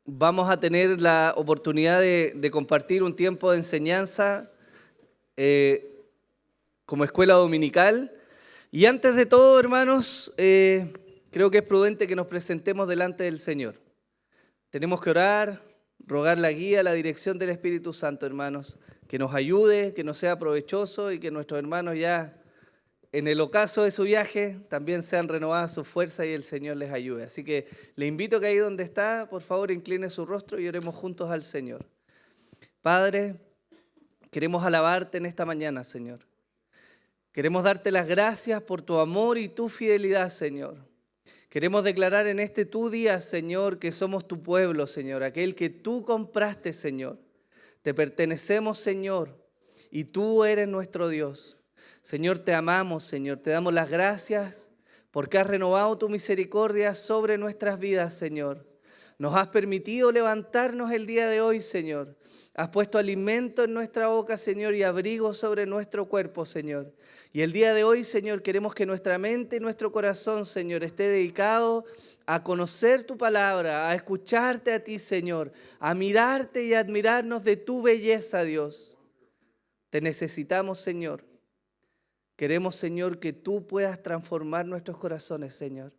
vamos a tener la oportunidad de compartir un tiempo de enseñanza como escuela dominical. Y antes de todo, hermanos, creo que es prudente que nos presentemos delante del Señor. Tenemos que orar, rogar la guía, la dirección del Espíritu Santo, hermanos, que nos ayude, que nos sea provechoso y que nuestros hermanos ya en el ocaso de su viaje también sean renovadas sus fuerzas y el Señor les ayude. Así que le invito que ahí donde está, por favor, incline su rostro y oremos juntos al Señor. Padre, queremos alabarte en esta mañana, Señor. Queremos darte las gracias por tu amor y tu fidelidad, Señor. Queremos declarar en este tu día, Señor, que somos tu pueblo, Señor, aquel que tú compraste, Señor. Te pertenecemos, Señor, y tú eres nuestro Dios. Señor, te amamos, Señor, te damos las gracias porque has renovado tu misericordia sobre nuestras vidas, Señor. Nos has permitido levantarnos el día de hoy, Señor. Has puesto alimento en nuestra boca, Señor, y abrigo sobre nuestro cuerpo, Señor. Y el día de hoy, Señor, queremos que nuestra mente y nuestro corazón, Señor, esté dedicado a conocer tu palabra, a escucharte a ti, Señor, a mirarte y a admirarnos de tu belleza, Dios. Te necesitamos, Señor. Queremos, Señor, que tú puedas transformar nuestros corazones, Señor.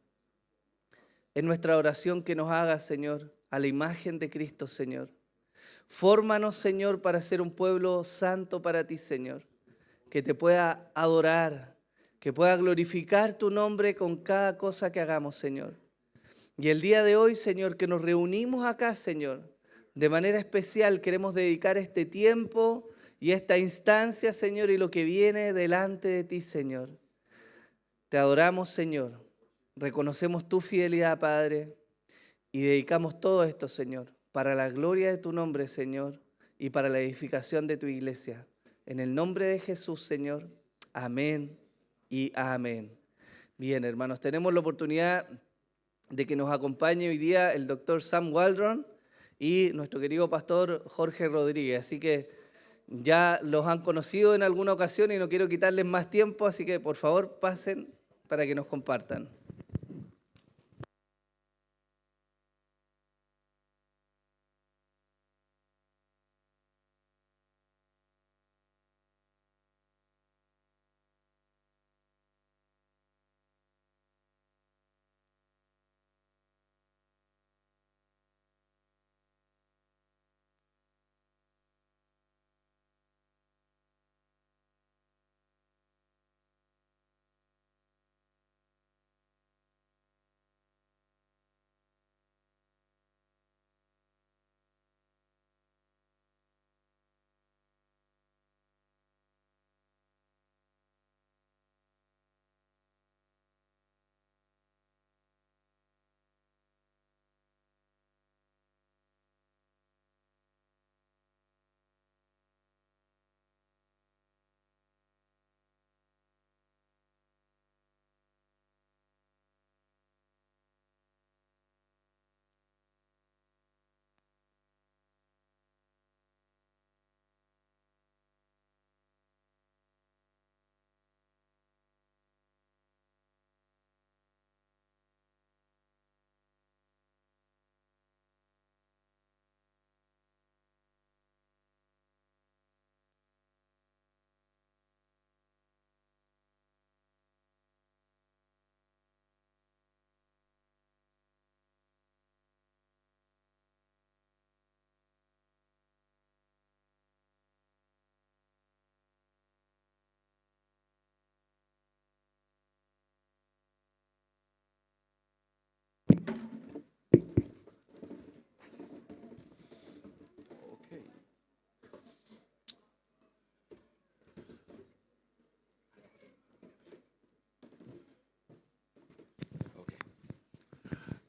En nuestra oración que nos hagas, Señor, a la imagen de Cristo, Señor. Fórmanos, Señor, para ser un pueblo santo para ti, Señor. Que te pueda adorar, que pueda glorificar tu nombre con cada cosa que hagamos, Señor. Y el día de hoy, Señor, que nos reunimos acá, Señor, de manera especial queremos dedicar este tiempo y esta instancia, Señor, y lo que viene delante de ti, Señor. Te adoramos, Señor. Reconocemos tu fidelidad, Padre, y dedicamos todo esto, Señor, para la gloria de tu nombre, Señor, y para la edificación de tu iglesia. En el nombre de Jesús, Señor. Amén y amén. Bien, hermanos, tenemos la oportunidad de que nos acompañe hoy día el doctor Sam Waldron y nuestro querido pastor Jorge Rodríguez. Así que ya los han conocido en alguna ocasión y no quiero quitarles más tiempo, así que por favor pasen para que nos compartan.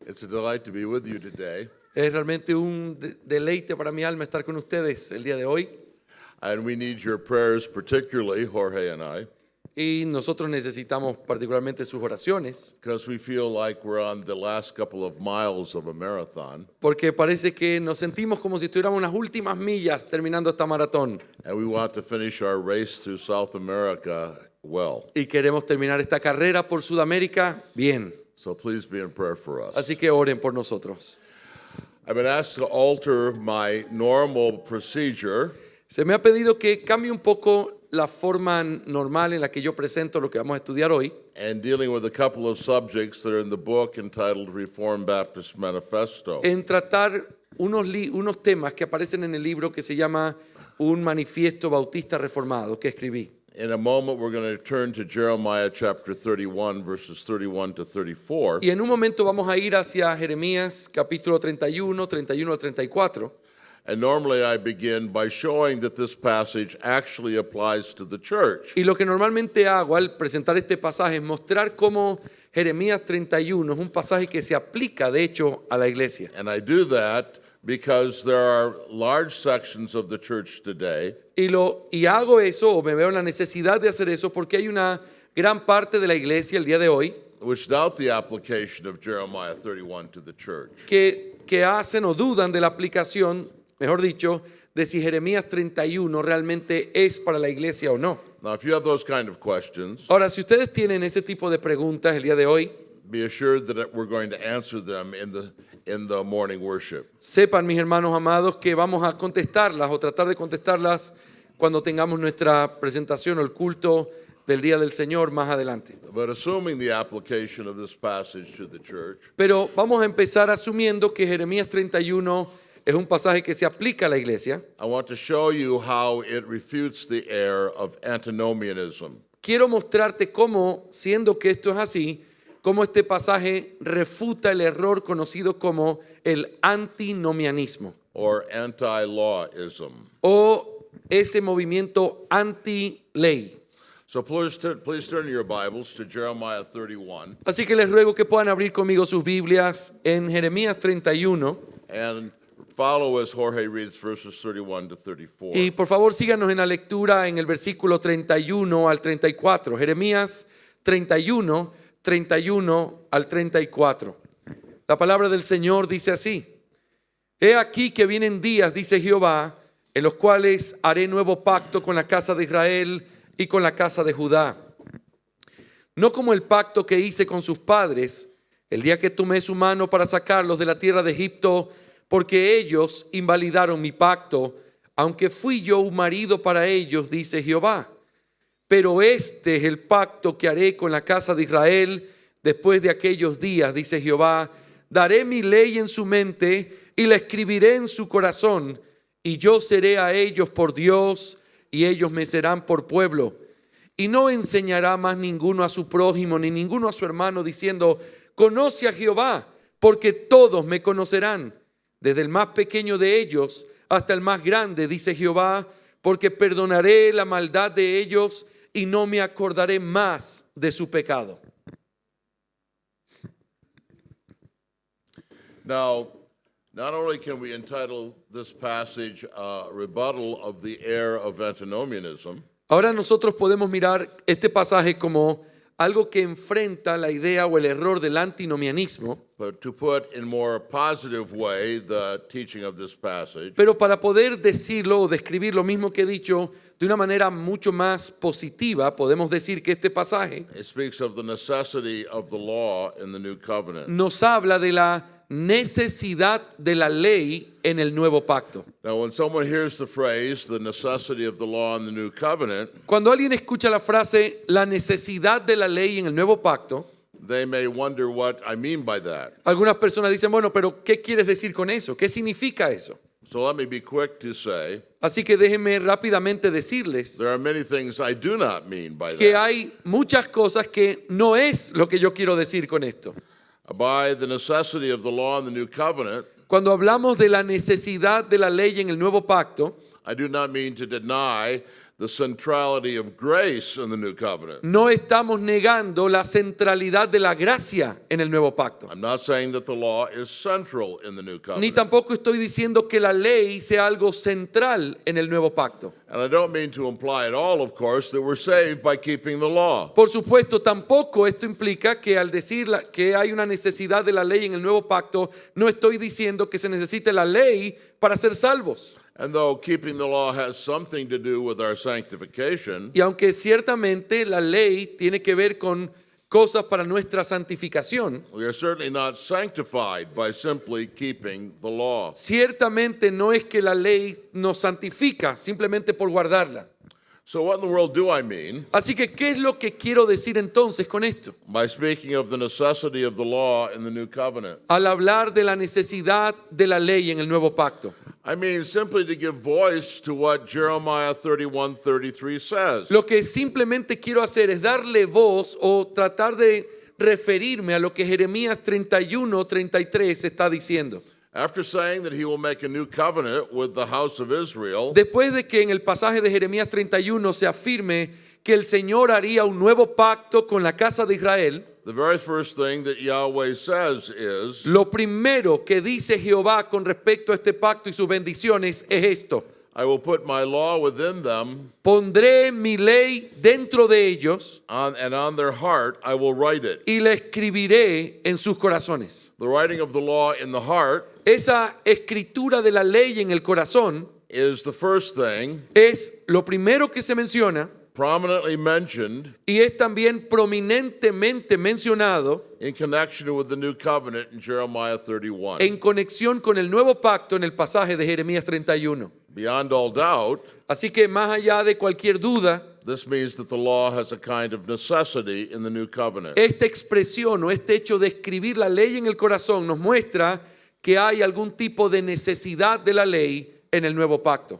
It's a delight to be with you today. Es realmente un deleite para mi alma estar con ustedes el día de hoy. And we need your prayers, particularly Jorge and I, Y nosotros necesitamos particularmente sus oraciones, because we feel like we're on the last couple of miles of a marathon. porque parece que nos sentimos como si estuviéramos en las últimas millas terminando esta maratón. And we want to finish our race through South America well. Y queremos terminar esta carrera por Sudamérica bien. So please be in prayer for us. Así que oren por nosotros. I've been asked to alter my normal procedure Se me ha pedido que cambie un poco la forma normal en la que yo presento lo que vamos a estudiar hoy, and dealing with a couple of subjects that are in the book entitled Reformed Baptist Manifesto. en tratar unos temas que aparecen en el libro que se llama Un Manifiesto Bautista Reformado que escribí. In a moment, we're going to turn to Jeremiah chapter 31, verses 31 to 34. Y en un momento vamos a ir hacia Jeremías capítulo 31, 31 al 34. And normally I begin by showing that this passage actually applies to the church. Y lo que normalmente hago al presentar este pasaje es mostrar cómo Jeremías 31 es un pasaje que se aplica de hecho a la iglesia. And I do that because there are large sections of the church today Y hago eso, o me veo en la necesidad de hacer eso, porque hay una gran parte de la iglesia el día de hoy which doubt the application of Jeremiah 31 to the church. que hacen o dudan de la aplicación, mejor dicho, de si Jeremías 31 realmente es para la iglesia o no. Now, if you have those kind of questions, Ahora, si ustedes tienen ese tipo de preguntas el día de hoy, be assured that we're going to answer them in the morning worship. sepan, mis hermanos amados, que vamos a contestarlas o tratar de contestarlas cuando tengamos nuestra presentación o el culto del Día del Señor más adelante. But assuming the application of this passage to the church, Pero vamos a empezar asumiendo que Jeremías 31 es un pasaje que se aplica a la iglesia. I want to show you how it refutes the error of antinomianism. Quiero mostrarte cómo, siendo que esto es así, cómo este pasaje refuta el error conocido como el antinomianismo Or anti-lawism. o ese movimiento anti-ley. So please turn your Bibles to Jeremiah 31 Así que les ruego que puedan abrir conmigo sus Biblias en Jeremías 31 and follow as Jorge reads verses 31 to 34. y por favor síganos en la lectura en el versículo 31 al 34. Jeremías 31, 31 al 34. La palabra del Señor dice así: He aquí que vienen días, dice Jehová, en los cuales haré nuevo pacto con la casa de Israel y con la casa de Judá. No como el pacto que hice con sus padres, el día que tomé su mano para sacarlos de la tierra de Egipto, porque ellos invalidaron mi pacto, aunque fui yo un marido para ellos, dice Jehová. Pero este es el pacto que haré con la casa de Israel después de aquellos días, dice Jehová. Daré mi ley en su mente y la escribiré en su corazón, y yo seré a ellos por Dios, y ellos me serán por pueblo. Y no enseñará más ninguno a su prójimo, ni ninguno a su hermano, diciendo: conoce a Jehová, porque todos me conocerán, desde el más pequeño de ellos hasta el más grande, dice Jehová, porque perdonaré la maldad de ellos y no me acordaré más de su pecado. Now, not only can we entitle this passage rebuttal of the error of antinomianism, Ahora nosotros podemos mirar este pasaje como algo que enfrenta la idea o el error del antinomianismo, but to put in more positive way the teaching of this passage, pero para poder decirlo o describir lo mismo que he dicho de una manera mucho más positiva, podemos decir que este pasaje it speaks of the necessity of the law in the new covenant. nos habla de la necesidad de la ley en el nuevo pacto. Now, when someone hears the phrase, the necessity of the law in the new covenant, Cuando alguien escucha la frase la necesidad de la ley en el nuevo pacto, they may wonder what I mean by that. algunas personas dicen, bueno, pero ¿qué quieres decir con eso? ¿Qué significa eso? So let me be quick to say, Así que déjenme rápidamente decirles there are many things I do not mean by que that. hay muchas cosas que no es lo que yo quiero decir con esto. By the necessity of the law in the new covenant, Cuando hablamos de la necesidad de la ley en el nuevo pacto, I do not mean to deny the centrality of grace in the new covenant. no estamos negando la centralidad de la gracia en el nuevo pacto. I'm not saying that the law is central in the new Ni covenant. tampoco estoy diciendo que la ley sea algo central en el nuevo pacto. And I don't mean to imply at all, of course, that we're saved by keeping the law. Por supuesto, tampoco esto implica que al decir que hay una necesidad de la ley en el nuevo pacto, no estoy diciendo que se necesite la ley para ser salvos. And though keeping the law has something to do with our sanctification, Y aunque ciertamente la ley tiene que ver con cosas para nuestra santificación, we are certainly not sanctified by simply keeping the law. ciertamente no es que la ley nos santifica simplemente por guardarla. So what in the world do I mean Así que, ¿qué es lo que quiero decir entonces con esto? by speaking of the necessity of the law in the new covenant? Al hablar de la necesidad de la ley en el nuevo pacto. I mean simply to give voice to what Jeremiah 31:33 says. Lo que simplemente quiero hacer es darle voz o tratar de referirme a lo que Jeremías 31:33 está diciendo. After saying that he will make a new covenant with the house of Israel, Después de que en el pasaje de Jeremías 31 se afirme que el Señor haría un nuevo pacto con la casa de Israel, the very first thing that Yahweh says is, lo primero que dice Jehová con respecto a este pacto y sus bendiciones es esto: I will put my law within them, pondré mi ley dentro de ellos and on their heart I will write it. y la escribiré en sus corazones. The writing of the law in the heart Esa escritura de la ley en el corazón is the first thing es lo primero que se menciona prominently mentioned y es también prominentemente mencionado in connection with the new covenant in Jeremiah 31. en conexión con el nuevo pacto en el pasaje de Jeremías 31. Beyond all doubt, Así que más allá de cualquier duda, this means that the law has a kind of necessity in the new covenant. esta expresión o este hecho de escribir la ley en el corazón nos muestra que hay algún tipo de necesidad de la ley en el nuevo pacto.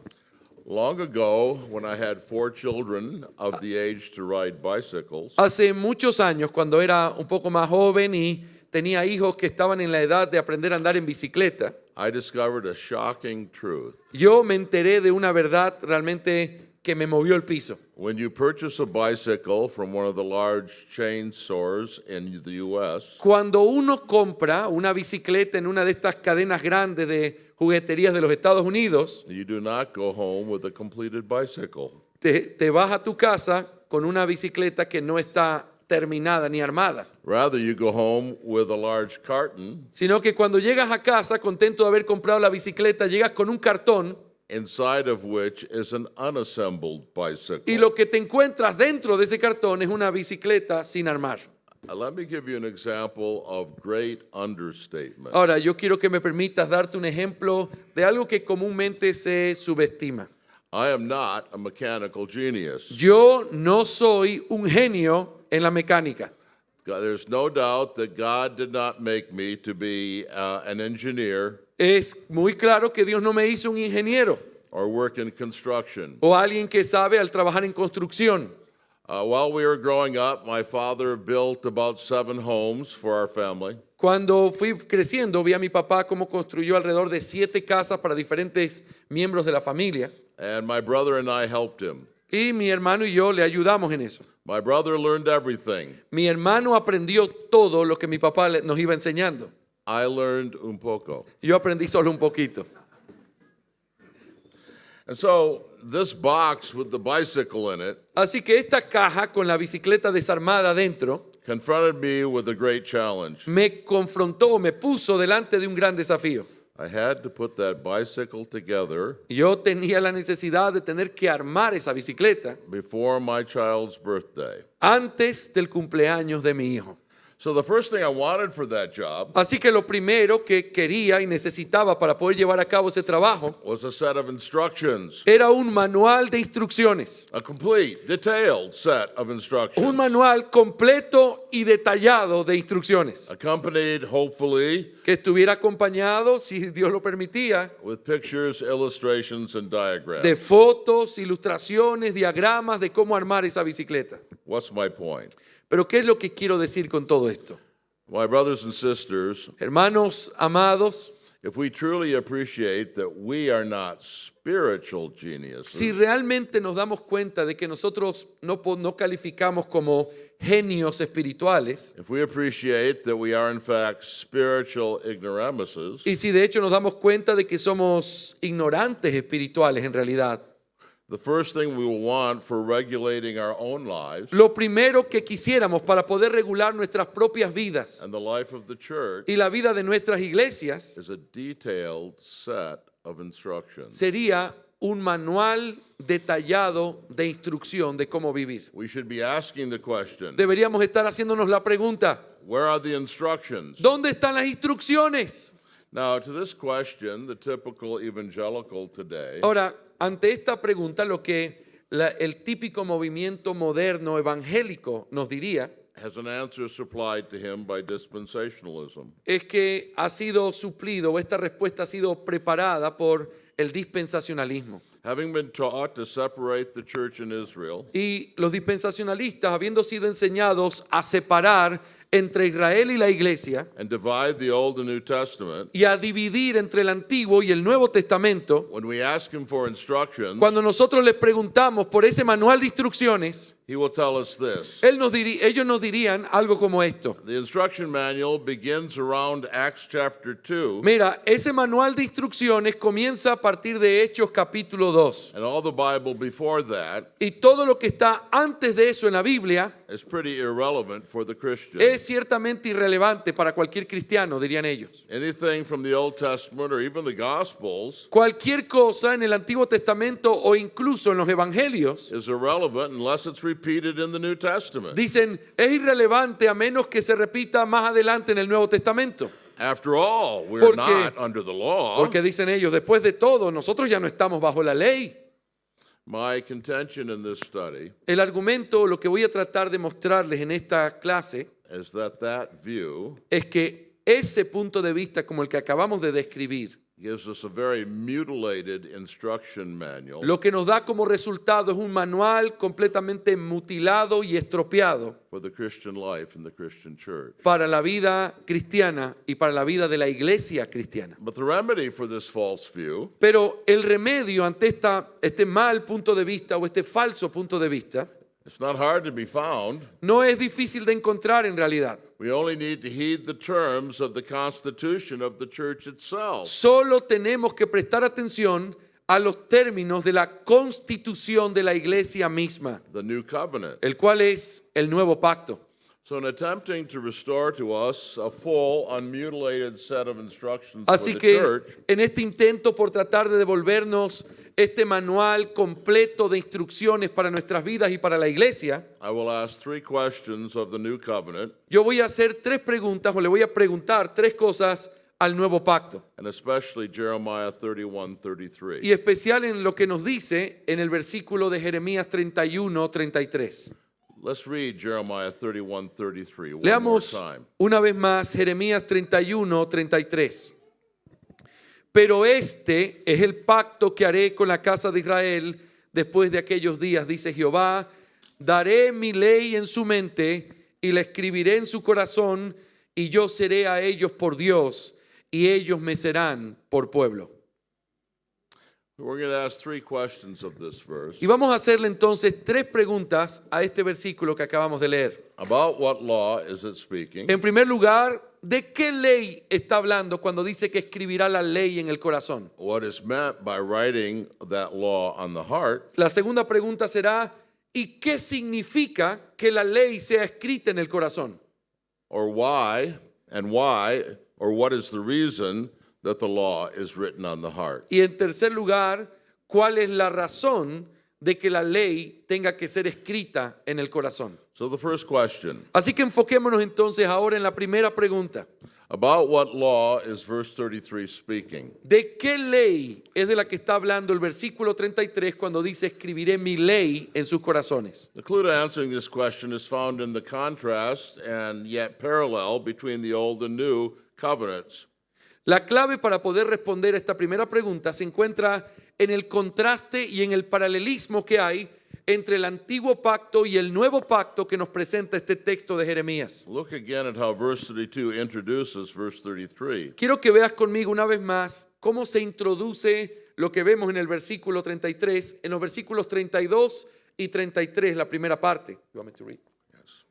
Long ago, when I had 4 children of the age to ride bicycles, Hace muchos años, cuando era un poco más joven y tenía hijos que estaban en la edad de aprender a andar en bicicleta, I discovered a shocking truth. yo me enteré de una verdad realmente que me movió el piso. When you purchase a bicycle from one of the large chain stores in the U.S., Cuando uno compra una bicicleta en una de estas cadenas grandes de jugueterías de los Estados Unidos, you do not go home with a completed bicycle. te vas a tu casa con una bicicleta que no está terminada ni armada, Rather, you go home with a large carton sino que cuando llegas a casa contento de haber comprado la bicicleta, llegas con un cartón inside of which is an unassembled bicycle. y lo que te encuentras dentro de ese cartón es una bicicleta sin armar. Let me give you an example of great understatement. Ahora, yo quiero que me permitas darte un ejemplo de algo que comúnmente se subestima. I am not a mechanical genius. Yo no soy un genio en la mecánica. There's no doubt that God did not make me to be an engineer Es muy claro que Dios no me hizo un ingeniero or work in construction. o alguien que sabe al trabajar en construcción. While we were growing up, my father built about 7 homes for our family. Cuando fui creciendo, vi a mi papá cómo construyó alrededor de 7 casas para diferentes miembros de la familia. And my brother and I helped him. Y mi hermano y yo le ayudamos en eso. My brother learned everything. Mi hermano aprendió todo lo que mi papá nos iba enseñando. I learned un poco. Yo aprendí solo un poquito. And so this box with the bicycle in it Así que esta caja con la bicicleta desarmada dentro confronted me with a great challenge. me confrontó, me puso delante de un gran desafío. I had to put that bicycle together Yo tenía la necesidad de tener que armar esa bicicleta before my child's birthday. antes del cumpleaños de mi hijo. So the first thing I wanted for that job Así que lo primero que quería y necesitaba para poder llevar a cabo ese trabajo was a set of instructions, era un manual de instrucciones. a complete, detailed set of Un instructions, manual completo y detallado de instrucciones accompanied, hopefully, que estuviera acompañado, si Dios lo permitía, with pictures, illustrations, and diagrams. de fotos, ilustraciones, diagramas de cómo armar esa bicicleta. What's my point? Pero ¿qué es lo que quiero decir con todo esto? My brothers and sisters, Hermanos amados, if we truly appreciate that we are not spiritual geniuses, si realmente nos damos cuenta de que nosotros no calificamos como genios espirituales, if we appreciate that we are in fact spiritual ignoramuses, y si de hecho nos damos cuenta de que somos ignorantes espirituales en realidad, the first thing we will want for regulating our own lives lo primero que quisiéramos para poder regular nuestras propias vidas and the life of the church y la vida de nuestras iglesias is a detailed set of instructions. sería un manual detallado de instrucción de cómo vivir. We should be asking the question, Deberíamos estar haciéndonos la pregunta, where are the instructions? ¿dónde están las instrucciones? Now, to this question, the typical evangelical today Ahora, ante esta pregunta, lo que el típico movimiento moderno evangélico nos diría has an answer supplied to him by dispensationalism. es que ha sido suplido, o esta respuesta ha sido preparada por el dispensacionalismo. Having been taught to separate the church in Israel Y los dispensacionalistas, habiendo sido enseñados a separar entre Israel y la iglesia and divide the Old and New Testament, y a dividir entre el Antiguo y el Nuevo Testamento, when we ask him for instructions, cuando nosotros les preguntamos por ese manual de instrucciones, he will tell us this. ellos nos dirían algo como esto. The instruction manual begins around Acts chapter 2, Mira, ese manual de instrucciones comienza a partir de Hechos capítulo 2. and all the Bible before that Y todo lo que está antes de eso en la Biblia is pretty irrelevant for the Christian. es ciertamente irrelevante para cualquier cristiano, dirían ellos. Anything from the Old Testament or even the Gospels Cualquier cosa en el Antiguo Testamento o incluso en los Evangelios is irrelevant unless it's repeated in the New Testament. dicen es irrelevante a menos que se repita más adelante en el Nuevo Testamento. After all, we're Porque- not under the law. Porque dicen ellos, después de todo, nosotros ya no estamos bajo la ley. My contention in this study El argumento, lo que voy a tratar de mostrarles en esta clase, is that view es que ese punto de vista como el que acabamos de describir, gives us a very mutilated instruction manual lo que nos da como resultado es un manual completamente mutilado y estropeado for the Christian life in the Christian church. para la vida cristiana y para la vida de la iglesia cristiana. But the remedy for this false view Pero el remedio ante este mal punto de vista o este falso punto de vista it's not hard to be found. no es difícil de encontrar en realidad. We only need to heed the terms of the constitution of the church itself. Solo tenemos que prestar atención a los términos de la constitución de la iglesia misma, The new covenant. el cual es el nuevo pacto. So in attempting to restore to us a full, unmutilated set of instructions Así for the que church, en este intento por tratar de devolvernos este manual completo de instrucciones para nuestras vidas y para la iglesia, I will ask 3 questions of the new covenant, yo voy a hacer 3 preguntas o le voy a preguntar 3 cosas al nuevo pacto. and especially Jeremiah 31:33. Y especial en lo que nos dice en el versículo de Jeremías 31:33. Let's read Jeremiah 31:33 one Leamos more time. una vez más Jeremías 31:33. Pero este es el pacto que haré con la casa de Israel después de aquellos días, dice Jehová. Daré mi ley en su mente y la escribiré en su corazón, y yo seré a ellos por Dios y ellos me serán por pueblo. We're going to ask 3 questions of this verse. Y vamos a hacerle entonces 3 preguntas a este versículo que acabamos de leer. About what law is it speaking? En primer lugar, ¿de qué ley está hablando cuando dice que escribirá la ley en el corazón? What is meant by writing that law on the heart? La segunda pregunta será, ¿y qué significa que la ley sea escrita en el corazón? Or why, or what is the reason that the law is written on the heart? Y en tercer lugar, ¿cuál es la razón de que la ley tenga que ser escrita en el corazón? So the first question, Así que enfoquémonos entonces ahora en la primera pregunta. about what law is verse 33 speaking? ¿De qué ley es de la que está hablando el versículo 33 cuando dice escribiré mi ley en sus corazones? The clue to answering this question is found in the contrast and yet parallel between the old and new covenants. La clave para poder responder a esta primera pregunta se encuentra en el contraste y en el paralelismo que hay entre el antiguo pacto y el nuevo pacto que nos presenta este texto de Jeremías. Look again at how verse 32 introduces verse 33. Quiero que veas conmigo una vez más cómo se introduce lo que vemos en el versículo 33, en los versículos 32 y 33, la primera parte. You want me to read? Yes.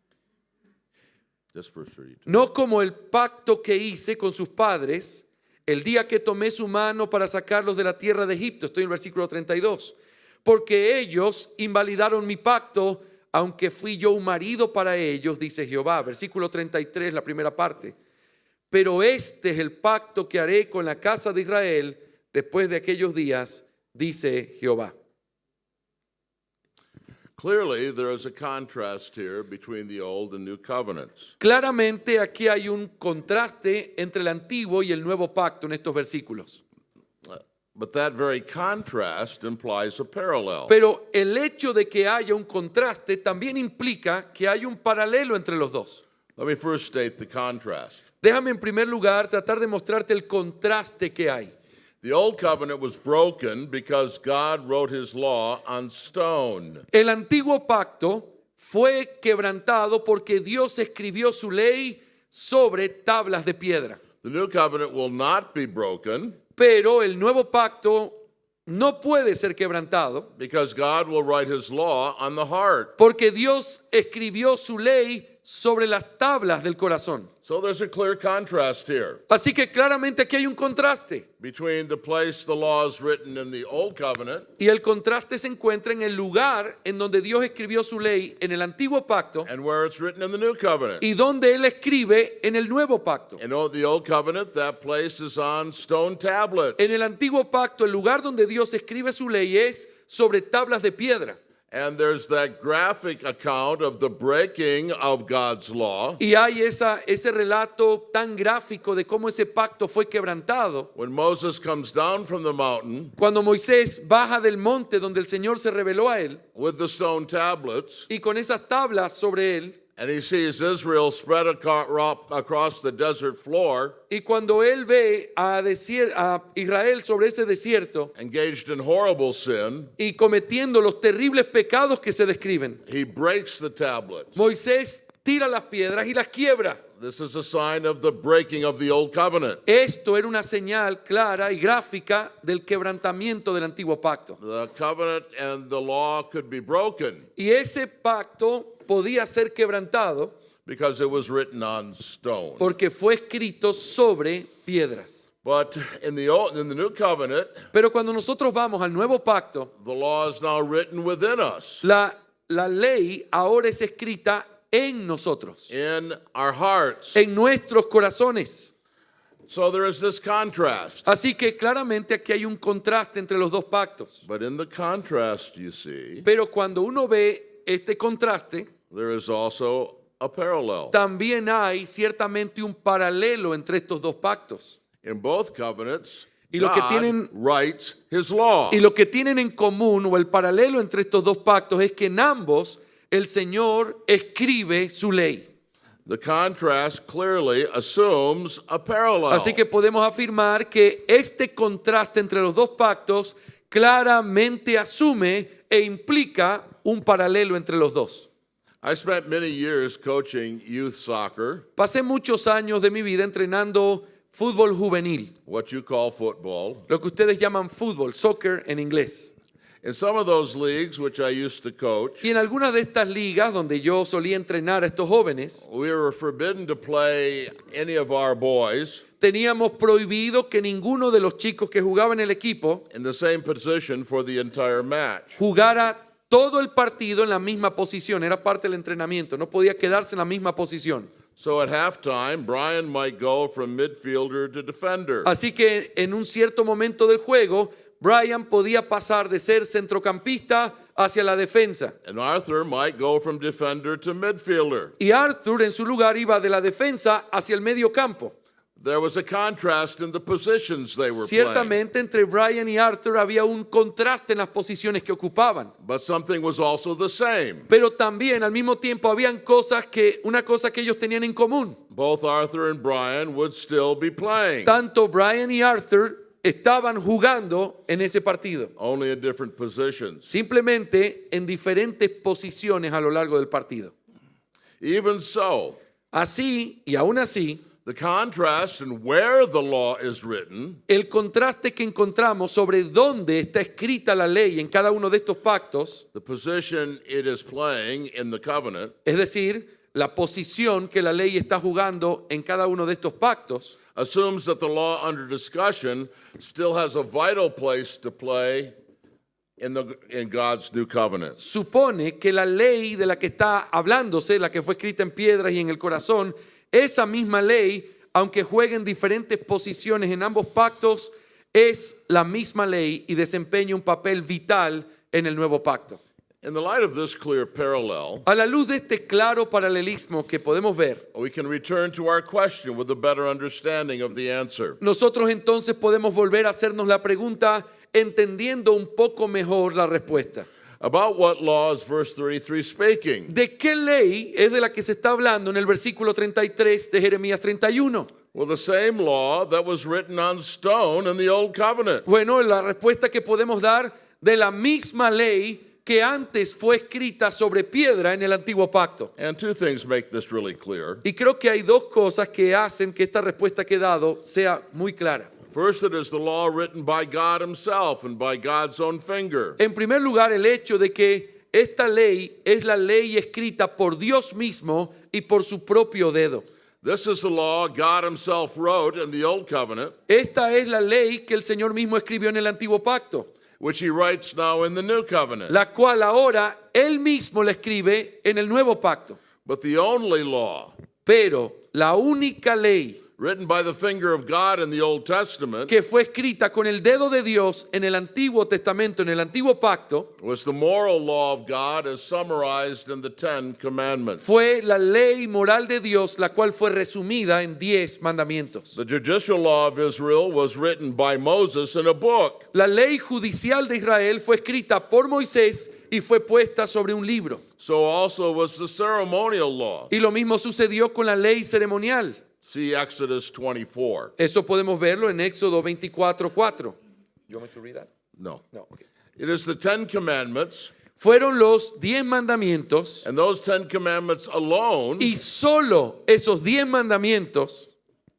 Just verse 32. No como el pacto que hice con sus padres el día que tomé su mano para sacarlos de la tierra de Egipto. Estoy en el versículo 32. Porque ellos invalidaron mi pacto, aunque fui yo un marido para ellos, dice Jehová. Versículo 33, la primera parte. Pero este es el pacto que haré con la casa de Israel después de aquellos días, dice Jehová. Clearly, there is a contrast here between the Old and New Covenants. Claramente aquí hay un contraste entre el antiguo y el nuevo pacto en estos versículos. But that very contrast implies a parallel. Pero el hecho de que haya un contraste también implica que hay un paralelo entre los dos. Let me first state the contrast. Déjame en primer lugar tratar de mostrarte el contraste que hay. The Old Covenant was broken because God wrote his law on stone. El antiguo pacto fue quebrantado porque Dios escribió su ley sobre tablas de piedra. The New Covenant will not be broken Pero el nuevo pacto no puede ser quebrantado because God will write his law on the heart. porque Dios escribió su ley sobre las tablas del corazón. So there's a clear contrast here Así que claramente aquí hay un contraste. between the place the law is written in the Old Covenant Y el contraste se encuentra en el lugar en donde Dios escribió su ley en el antiguo pacto and where it's written in the New Covenant. y donde Él escribe en el nuevo pacto. In the Old Covenant, that place is on stone tablets. En el antiguo pacto, el lugar donde Dios escribe su ley es sobre tablas de piedra. And there's that graphic account of the breaking of God's law Y hay ese relato tan gráfico de cómo ese pacto fue quebrantado. when Moses comes down from the mountain Cuando Moisés baja del monte donde el Señor se reveló a él with the stone tablets, y con esas tablas sobre él, and he sees Israel spread across the desert floor, y cuando él ve a Israel sobre ese desierto engaged in horrible sin, y cometiendo los terribles pecados que se describen, he breaks the tablets. Moisés tira las piedras y las quiebra. This is a sign of the breaking of the Old Covenant. Esto era una señal clara y gráfica del quebrantamiento del antiguo pacto. The covenant and the law could be broken Y ese pacto podía ser quebrantado because it was written on stone. porque fue escrito sobre piedras. But in the New Covenant, Pero cuando nosotros vamos al nuevo pacto, the law is now written within us, la ley ahora es escrita en nosotros, in our hearts. en nuestros corazones. So there is this contrast. Así que claramente aquí hay un contraste entre los dos pactos. But in the contrast, you see, Pero cuando uno ve este contraste, there is also a parallel. también hay ciertamente un paralelo entre estos dos pactos. In both covenants, Y lo que God tienen- writes his law. Y lo que tienen en común o el paralelo entre estos dos pactos es que en ambos el Señor escribe su ley. The contrast clearly assumes a parallel. Así que podemos afirmar que este contraste entre los dos pactos claramente asume e implica un paralelo entre los dos. I spent many years coaching youth soccer, Pasé muchos años de mi vida entrenando fútbol juvenil, what you call football. lo que ustedes llaman fútbol, soccer en inglés. In some of those leagues, which I used to coach, Y en algunas de estas ligas donde yo solía entrenar a estos jóvenes, we were forbidden to play any of our boys teníamos prohibido que ninguno de los chicos que jugaban en el equipo in the same position for the entire match. jugara todo el partido en la misma posición. Era parte del entrenamiento, no podía quedarse en la misma posición. So at halftime, Brian might go from midfielder to defender. Así que en un cierto momento del juego, Brian podía pasar de ser centrocampista hacia la defensa. And Arthur might go from defender to midfielder. Y Arthur en su lugar iba de la defensa hacia el medio campo. There was a contrast in the positions they were playing. Ciertamente entre Brian y Arthur había un contraste en las posiciones que ocupaban. But something was also the same. Pero también al mismo tiempo habían una cosa que ellos tenían en común. Both Arthur and Brian would still be playing, Tanto Brian y Arthur estaban jugando en ese partido, only in different positions. simplemente en diferentes posiciones a lo largo del partido. Even so, Así y aún así, the contrast in where the law is written el contraste que encontramos sobre dónde está escrita la ley en cada uno de estos pactos, the position it is playing in the covenant, es decir, la posición que la ley está jugando en cada uno de estos pactos, assumes that the law under discussion still has a vital place to play in God's new covenant. supone que la ley de la que está hablándose, la que fue escrita en piedras y en el corazón, esa misma ley, aunque juegue en diferentes posiciones en ambos pactos, es la misma ley y desempeña un papel vital en el nuevo pacto. In the light of this clear parallel, A la luz de este claro paralelismo que podemos ver, we can return to our question with a better understanding of the answer. nosotros entonces podemos volver a hacernos la pregunta entendiendo un poco mejor la respuesta. About what law is verse 33 speaking? ¿De qué ley es de la que se está hablando en el versículo 33 de Jeremías 31? Well, the same law that was written on stone in the Old Covenant. Bueno, la respuesta que podemos dar de la misma ley que antes fue escrita sobre piedra en el antiguo pacto. And two things make this really clear. Y creo que hay dos cosas que hacen que esta respuesta que he dado sea muy clara. First, it is the law written by God himself and by God's own finger. En primer lugar, el hecho de que esta ley es la ley escrita por Dios mismo y por su propio dedo. This is the law God himself wrote in the Old Covenant, Esta es la ley que el Señor mismo escribió en el antiguo pacto, which he writes now in the New Covenant. la cual ahora él mismo la escribe en el nuevo pacto. But the only law Pero la única ley written by the finger of God in the Old Testament que fue escrita con el dedo de Dios en el Antiguo Testamento, en el Antiguo Pacto, was the moral law of God as summarized in the Ten Commandments. fue la ley moral de Dios, la cual fue resumida en 10 mandamientos. The judicial law of Israel was written by Moses in a book. La ley judicial de Israel fue escrita por Moisés y fue puesta sobre un libro. So also was the ceremonial law. Y lo mismo sucedió con la ley ceremonial. See Exodus 24. Eso podemos verlo en Éxodo 24:4. You want me to read that? No. No, okay. It is the Ten Commandments, Fueron los 10 mandamientos and those Ten Commandments alone, y solo esos 10 mandamientos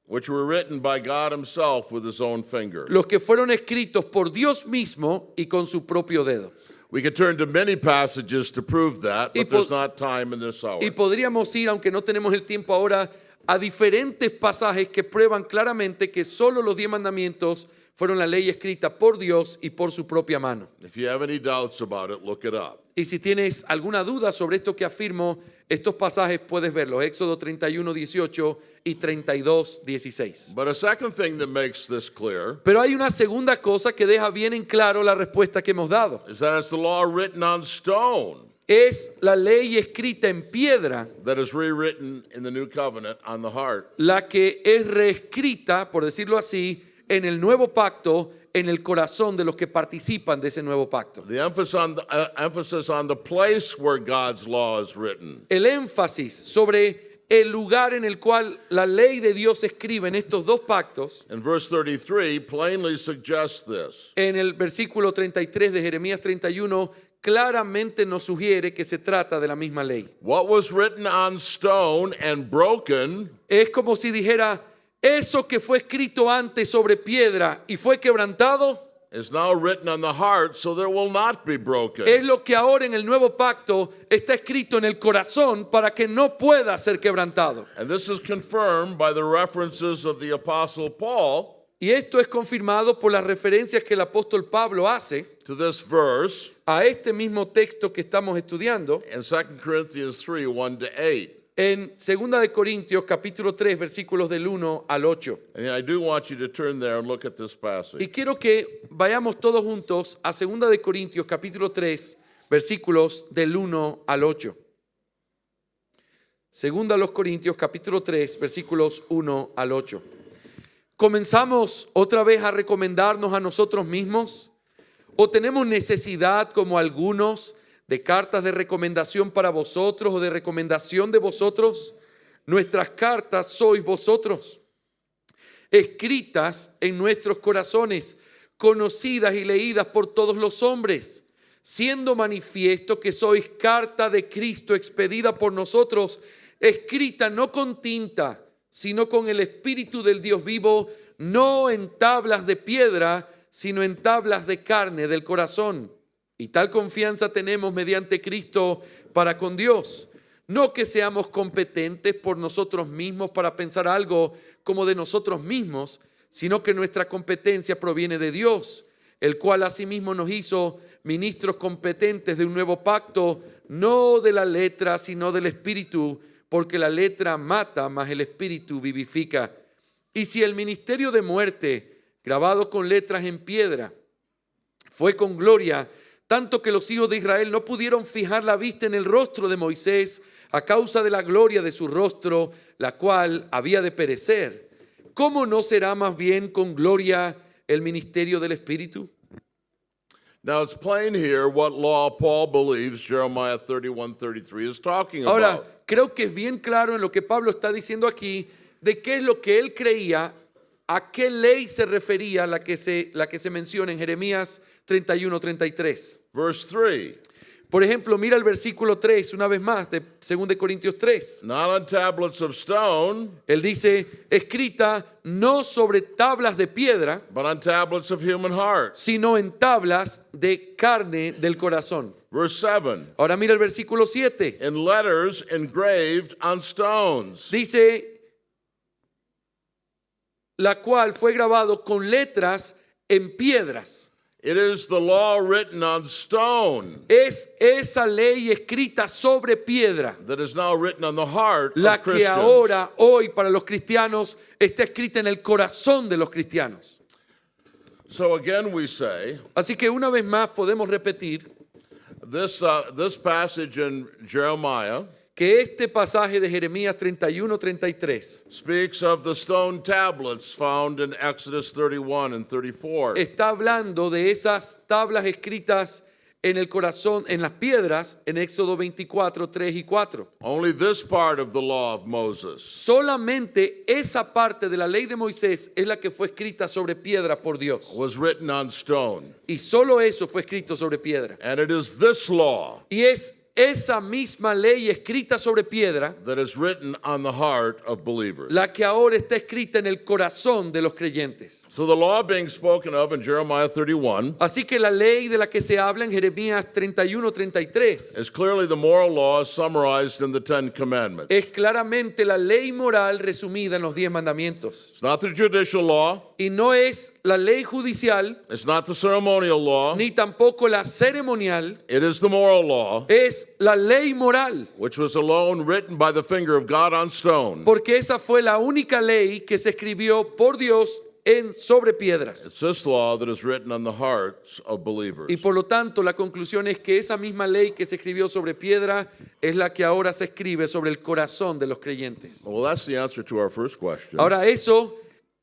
which were written by God himself with his own finger. los que fueron escritos por Dios mismo y con su propio dedo. We could turn to many passages to prove that, Y but there's po- not time in this hour. Y podríamos ir, aunque no tenemos el tiempo ahora, a diferentes pasajes que prueban claramente que solo los 10 mandamientos fueron la ley escrita por Dios y por su propia mano. If you have any doubts about it, look it up. Y si tienes alguna duda sobre esto que afirmo, estos pasajes puedes verlos, Éxodo 31:18 y 32:16. But a second thing that makes this clear Pero hay una segunda cosa que deja bien en claro la respuesta que hemos dado. is that it's the law written on stone Es la ley escrita en piedra that is rewritten in the new covenant on the heart. la que es reescrita, por decirlo así, en el nuevo pacto, en el corazón de los que participan de ese nuevo pacto. The emphasis on the place where God's law is written. El énfasis sobre el lugar en el cual la ley de Dios escribe en estos dos pactos, And verse 33 plainly suggests this. en el versículo 33 de Jeremías 31, claramente nos sugiere que se trata de la misma ley. What was written on stone and broken Es como si dijera, eso que fue escrito antes sobre piedra y fue quebrantado, is now written on the heart, so there will not be broken. es lo que ahora en el nuevo pacto está escrito en el corazón para que no pueda ser quebrantado. And this is confirmed by the references of the Apostle Paul Y esto es confirmado por las referencias que el apóstol Pablo hace to this verse a este mismo texto que estamos estudiando in 2 Corinthians 3, 1-8. en 2 de Corintios capítulo 3 versículos del 1 al 8. And I do want you to turn there and look at this Y passage. quiero que vayamos todos juntos a 2 de Corintios capítulo 3 versículos del 1 al 8. 2 a los Corintios capítulo 3 versículos 1 al 8. ¿Comenzamos otra vez a recomendarnos a nosotros mismos? ¿O tenemos necesidad, como algunos, de cartas de recomendación para vosotros o de recomendación de vosotros? Nuestras cartas sois vosotros, escritas en nuestros corazones, conocidas y leídas por todos los hombres, siendo manifiesto que sois carta de Cristo expedida por nosotros, escrita no con tinta, sino con el Espíritu del Dios vivo, no en tablas de piedra, sino en tablas de carne del corazón. Y tal confianza tenemos mediante Cristo para con Dios. No que seamos competentes por nosotros mismos para pensar algo como de nosotros mismos, sino que nuestra competencia proviene de Dios, el cual asimismo nos hizo ministros competentes de un nuevo pacto, no de la letra, sino del Espíritu, porque la letra mata, mas el Espíritu vivifica. Y si el ministerio de muerte, grabado con letras en piedra. Fue con gloria, tanto que los hijos de Israel no pudieron fijar la vista en el rostro de Moisés a causa de la gloria de su rostro, la cual había de perecer. ¿Cómo no será más bien con gloria el ministerio del Espíritu? Now it's plain here what law Paul believes Jeremiah 31:33 is talking Ahora, about. creo que es bien claro en lo que Pablo está diciendo aquí, de qué es lo que él creía, a qué ley se refería la que se menciona en Jeremías 31:33. Verse 3, Por ejemplo, mira el versículo 3 una vez más de 2 Corintios 3. not on tablets of stone, Él dice, escrita no sobre tablas de piedra, but on tablets of human hearts. sino en tablas de carne del corazón. Verse 7, Ahora mira el versículo 7. in letters engraved on stones. Dice, la cual fue grabado con letras en piedras. It is the law written on stone Es esa ley escrita sobre piedra, that is now written on the heart la of que Christians. ahora, hoy, para los cristianos, está escrita en el corazón de los cristianos. So again we say, Así que una vez más podemos repetir this passage in Jeremiah que este pasaje de Jeremías 31:33 speaks of the stone tablets found in Exodus 31 and 34. está hablando de esas tablas escritas en el corazón, en las piedras, en Éxodo 24, 3 y 4. Only this part of the law of Moses Solamente esa parte de la ley de Moisés es la que fue escrita sobre piedra por Dios. was written on stone. Y solo eso fue escrito sobre piedra. And it is this law Y es esa misma ley escrita sobre piedra that is written on the heart of believers. la que ahora está escrita en el corazón de los creyentes. So the law being spoken of in Jeremiah 31 Así que la ley de la que se habla en Jeremías 31:33 is clearly the moral law summarized in the Ten Commandments. es claramente la ley moral resumida en los 10 mandamientos. It's not the judicial law, Y no es la ley judicial, it's not the ceremonial law, ni tampoco la ceremonial, it is the moral law, es la ley moral. which was alone written by the finger of God on stone. Porque esa fue la única ley que se escribió por Dios sobre piedras. It's this law that is written on the hearts of believers. Y por lo tanto, la conclusión es que esa misma ley que se escribió sobre piedra es la que ahora se escribe sobre el corazón de los creyentes. Well, that's the answer to our first question. Ahora, eso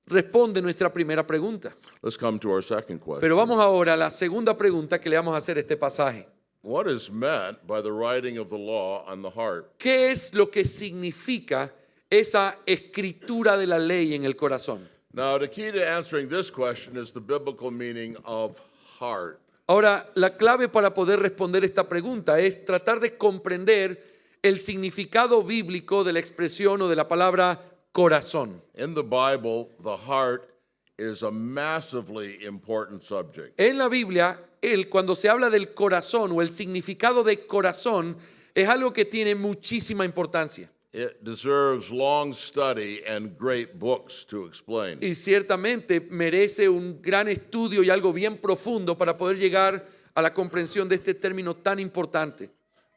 responde nuestra primera pregunta. Let's come to our second question. Pero vamos ahora a la segunda pregunta que le vamos a hacer a este pasaje. What is meant by the writing of the law on the heart? ¿Qué es lo que significa esa escritura de la ley en el corazón? Now, the key to answering this question is the biblical meaning of heart. Ahora, la clave para poder responder esta pregunta es tratar de comprender el significado bíblico de la expresión o de la palabra corazón. In the Bible, the heart is a massively important subject. En la Biblia, cuando se habla del corazón o el significado de corazón, es algo que tiene muchísima importancia. It deserves long study and great books to explain. Y ciertamente merece un gran estudio y algo bien profundo para poder llegar a la comprensión de este término tan importante.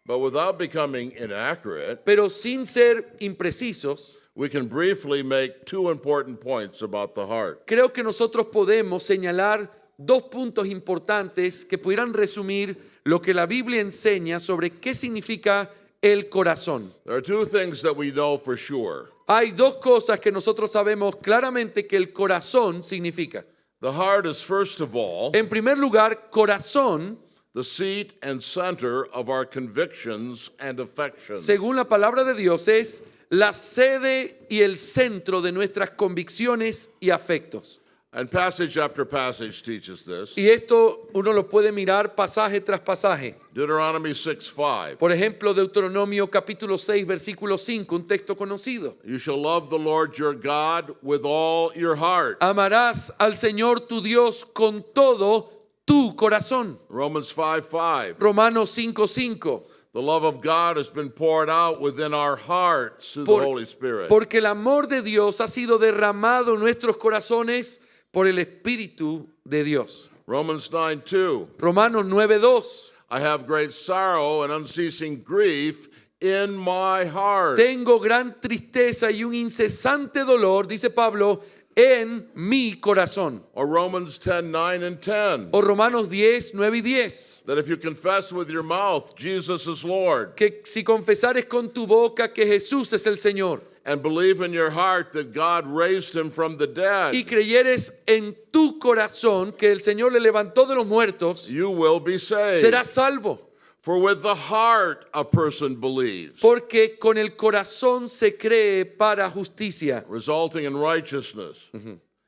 But without becoming inaccurate, Pero sin ser imprecisos, we can briefly make two important points about the heart. creo que nosotros podemos señalar dos puntos importantes que pudieran resumir lo que la Biblia enseña sobre qué significa el corazón. There are two things that we know for sure. Hay dos cosas que nosotros sabemos claramente que el corazón significa. The heart is, first of all, En primer lugar, corazón, the seat and center of our convictions and affections. según la palabra de Dios, es la sede y el centro de nuestras convicciones y afectos. And passage after passage teaches this. Y esto uno lo puede mirar pasaje tras pasaje. Deuteronomy 6:5. Por ejemplo, Deuteronomio capítulo 6, versículo 5, un texto conocido. You shall love the Lord your God with all your heart. Amarás al Señor tu Dios con todo tu corazón. Romans 5:5. Romanos 5:5. The love of God has been poured out within our hearts through the Holy Spirit. Porque el amor de Dios ha sido derramado en nuestros corazones por el Espíritu de Dios. Romans 9:2. Romanos 9:2. I have great sorrow and unceasing grief in my heart. Tengo gran tristeza y un incesante dolor, dice Pablo, en mi corazón. Or Romans 10:9 and 10. O Romanos 10, 9 y 10. That if you confess with your mouth Jesus is Lord, Que si confesares con tu boca que Jesús es el Señor and believe in your heart that God raised him from the dead, y creyeres en tu corazón que el Señor le levantó de los muertos, you will be saved. serás salvo. For with the heart a person believes, Porque con el corazón se cree para justicia, resulting in righteousness.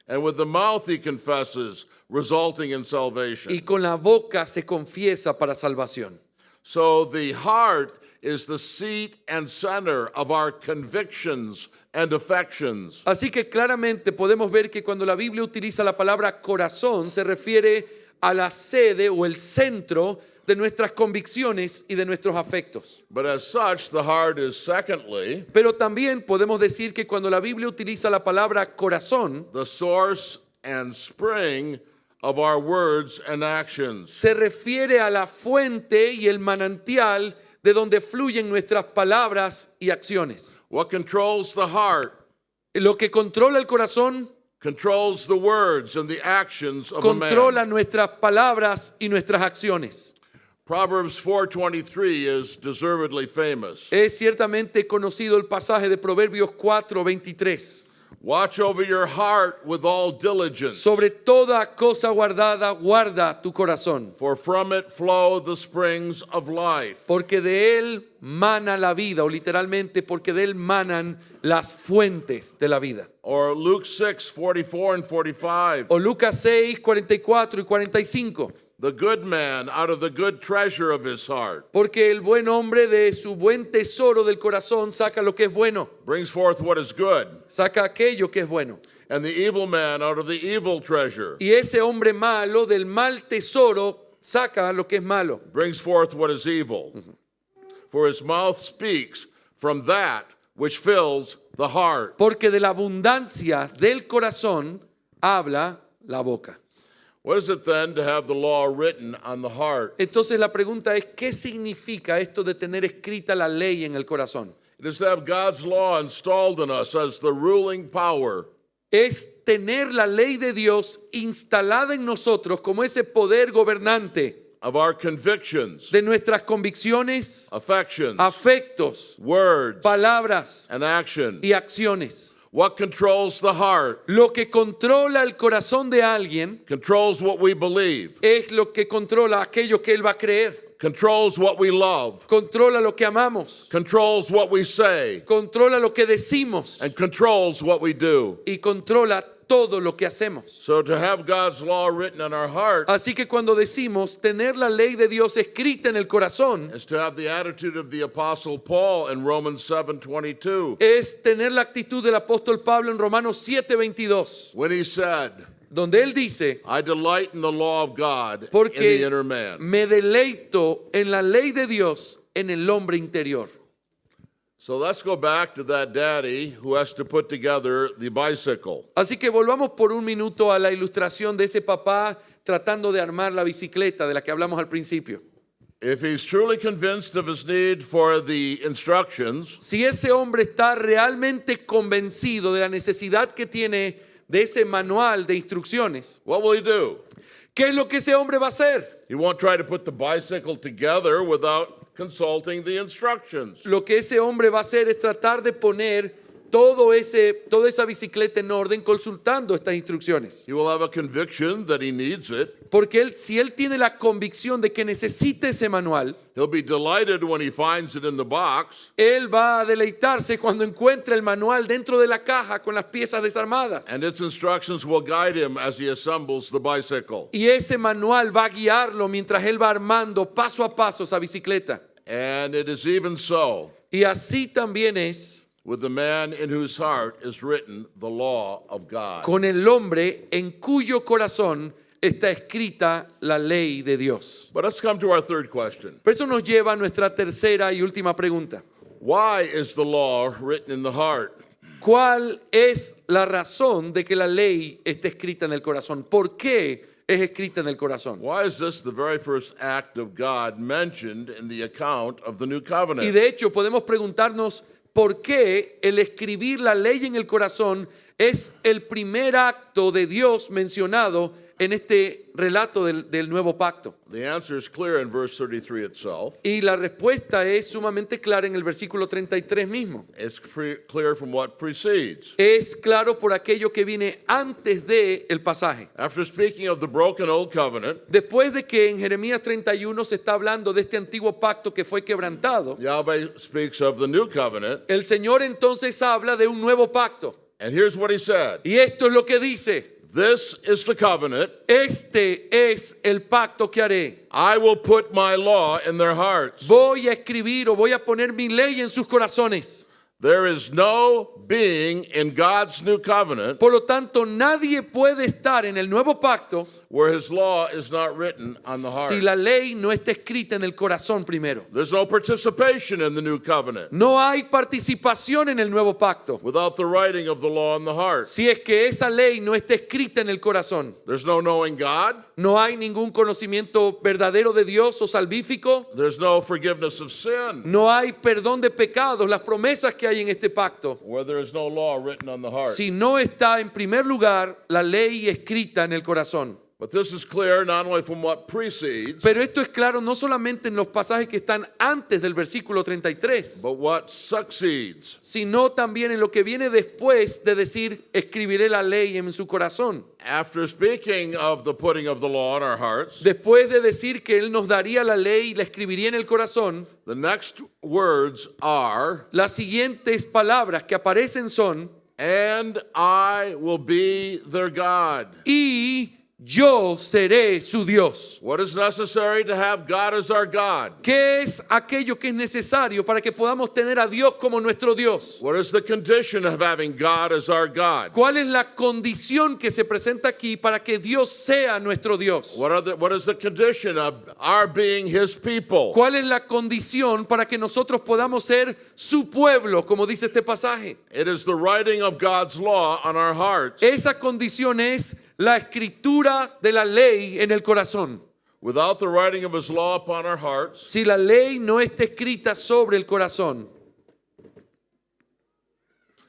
And with the mouth he confesses, resulting in salvation. y con la boca se confiesa para salvación. So the heart is the seat and center of our convictions and affections. Así que claramente podemos ver que cuando la Biblia utiliza la palabra corazón se refiere a la sede o el centro de nuestras convicciones y de nuestros afectos. But as such, the heart is secondly Pero también podemos decir que cuando la Biblia utiliza la palabra corazón, the source and spring of our words and actions. se refiere a la fuente y el manantial de donde fluyen nuestras palabras y acciones. What controls the heart Lo que controla el corazón controls the words and the actions of a controla man. nuestras palabras y nuestras acciones. Proverbs 4:23 is deservedly famous. Es ciertamente conocido el pasaje de Proverbios 4:23. Watch over your heart with all diligence, Sobre toda cosa guardada, guarda tu corazón, for from it flow the springs of life. porque de él mana la vida, o literalmente porque de él manan las fuentes de la vida. Or Luke 6:44 and 45. O Lucas 6, 44 y 45. The good man out of the good treasure of his heart Porque el buen hombre de su buen tesoro del corazón saca lo que es bueno, brings forth what is good, saca aquello que es bueno. and the evil man out of the evil treasure Y ese hombre malo del mal tesoro saca lo que es malo. brings forth what is evil. For his mouth speaks from that which fills the heart. Porque de la abundancia del corazón habla la boca. What is it then to have the law written on the heart? Entonces la pregunta es, ¿qué significa esto de tener escrita la ley en el corazón? It is to have God's law installed in us as the ruling power Es tener la ley de Dios instalada en nosotros como ese poder gobernante of our convictions, de nuestras convicciones, affections, afectos, words, palabras and actions. y acciones. What controls the heart Lo que controla el corazón de alguien controls what we believe, es lo que controla aquello que él va a creer, controls what we love, controla lo que amamos, controls what we say, controla lo que decimos and controls what we do. y controla todo lo que hacemos. So to have God's law written on our heart Así que cuando decimos tener la ley de Dios escrita en el corazón, is to have the attitude of the Apostle Paul in Romans 7:22, es tener la actitud del apóstol Pablo en Romanos 7:22, when he said, donde él dice, I delight in the law of God in porque the inner man. me deleito en la ley de Dios en el hombre interior. So let's go back to that daddy who has to put together the bicycle. Así que volvamos por un minuto a la ilustración de ese papá tratando de armar la bicicleta de la que hablamos al principio. If he's truly convinced of his need for the instructions, Si ese hombre está realmente convencido de la necesidad que tiene de ese manual de instrucciones, what will he do? ¿qué es lo que ese hombre va a hacer? He won't try to put the bicycle together without consulting the instructions. Lo que ese hombre va a hacer es tratar de poner toda esa bicicleta en orden consultando estas instrucciones. He will have a conviction that he needs it. Porque si él tiene la convicción de que necesita ese manual, He'll be delighted when he finds it in the box, él va a deleitarse cuando encuentre el manual dentro de la caja con las piezas desarmadas. and its instructions will guide him as he assembles the bicycle. Y ese manual va a guiarlo mientras él va armando paso a paso esa bicicleta. And it is even so Y así también es with the man in whose heart is written the law of God. con el hombre en cuyo corazón está escrita la ley de Dios. But let's come to our third question. Por eso nos lleva a nuestra tercera y última pregunta. Why is the law written in the heart? ¿Cuál es la razón de que la ley esté escrita en el corazón? ¿Por qué es escrita en el corazón? Why is this the very first act of God mentioned in the account of the new Y covenant? de hecho podemos preguntarnos, por qué el escribir la ley en el corazón es el primer acto de Dios mencionado en este relato del nuevo pacto. The answer is clear in verse 33 itself. Y la respuesta es sumamente clara en el versículo 33 mismo. It's clear from what precedes. Es claro por aquello que viene antes de el pasaje. After speaking of the broken old covenant, Después de que en Jeremías 31 se está hablando de este antiguo pacto que fue quebrantado, Yahweh speaks of the new covenant. el Señor entonces habla de un nuevo pacto. And here's what he said. Y esto es lo que dice: This is the covenant. este es el pacto que haré. I will put my law in their hearts. Voy a escribir o voy a poner mi ley en sus corazones. There is no being in God's new covenant Por lo tanto, nadie puede estar en el nuevo pacto where his law is not written on the heart. si la ley no está escrita en el corazón primero. There's no participation in the new covenant No hay participación en el nuevo pacto without the writing of the law in the heart. si es que esa ley no está escrita en el corazón. There's no knowing God. No hay ningún conocimiento verdadero de Dios o salvífico. There's no forgiveness of sin No hay perdón de pecados, las promesas que hay en este pacto. where there is no law written on the heart. Si no está en primer lugar la ley escrita en el corazón. But this is clear not only from what precedes, Pero esto es claro no solamente en los pasajes que están antes del versículo 33, but what succeeds. sino también en lo que viene después de decir, escribiré la ley en su corazón. After speaking of the putting of the law in our hearts, Después de decir que Él nos daría la ley y la escribiría en el corazón, the next words are, las siguientes palabras que aparecen son, and I will be their God. y yo seré su Dios. What is necessary to have God as our God? ¿Qué es aquello que es necesario para que podamos tener a Dios como nuestro Dios? What is the condition of having God as our God? ¿Cuál es la condición que se presenta aquí para que Dios sea nuestro Dios? What is the condition of our being His people? ¿Cuál es la condición para que nosotros podamos ser su pueblo, como dice este pasaje? It is the writing of God's law on our hearts. Esa condición es la escritura de la ley en el corazón. Without the writing of His law upon our hearts, Si la ley no está escrita sobre el corazón,